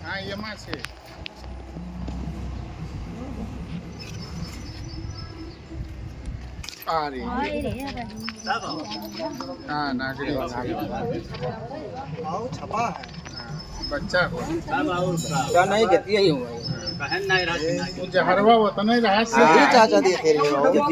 हाँ ये माँ से आ रही हाँ नागरी छपा है बच्चा को क्या नहीं कहती है यूं मुझे हरवा वो तो नहीं रहा से ये चाचा दे फिर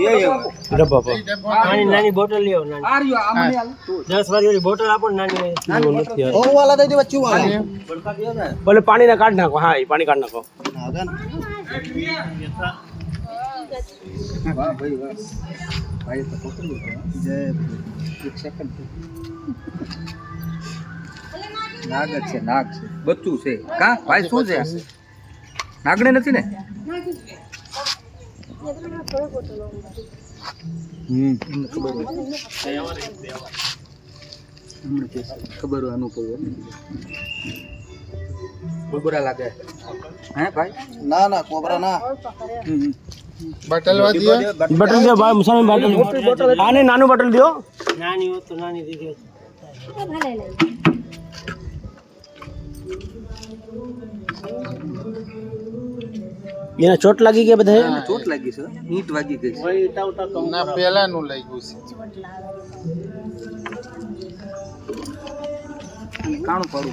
ये यूं ડબ્બા પર નાની નાની બોટલ લ્યો નાની आ रही हो आमने वाला 10 વાળી ઓલી બોટલ આપો ને નાની એવું નથી ओ वाला दे दे बच्चू वाला ભલે પાણીના કાઢ નાખો હા એ પાણી કાઢ નાખો नागन वाह भाई वाह भाई तो पकड़ लो जय एक सेकंड નાગ છે નાગ છે બચ્ચું છે કા ભાઈ શું છે નાગણે નથી ને ખબર હોય અનુભવ કોબરા લાગે હે ભાઈ ના ના કોબરા ના बटल वा दिया બોટલ દે ભાઈ મુસાફર બોટલ આને નાનું બોટલ દો નાની હો તો નાની દીધી એને ચોટ લાગી કે બધા ચોટ લાગી છે ઈંટ વાગી ગઈ છે ना पहला नु लई गયું છે કાણું પડું